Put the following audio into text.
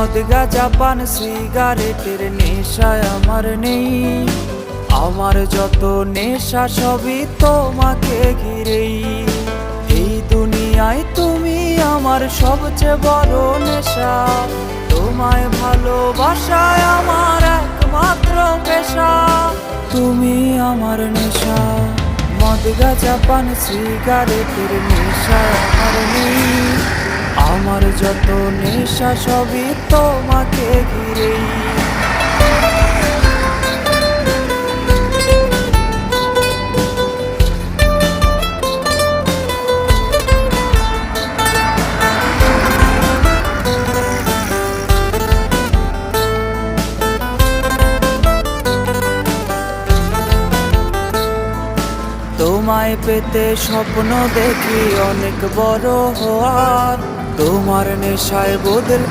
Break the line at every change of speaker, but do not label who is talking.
মদ গাঁজা পান সিগারেটের নেশায় আমার নেই। আমার যত নেশা সবই তোমাকে ঘিরেই। এই দুনিয়ায় তুমি আমার সবচেয়ে বড় নেশা। তোমায় ভালোবাসায় আমার একমাত্র পেশা। তুমি আমার নেশা। মদ গাঁজা পান সিগারেটের নেশা আমার নেই। আমার যত নেশা সবই তোমাকে ঘিরেই। তোমায় পেতে স্বপ্ন দেখি অনেক বড় হওয়ার। তোমার নেশায় বদলে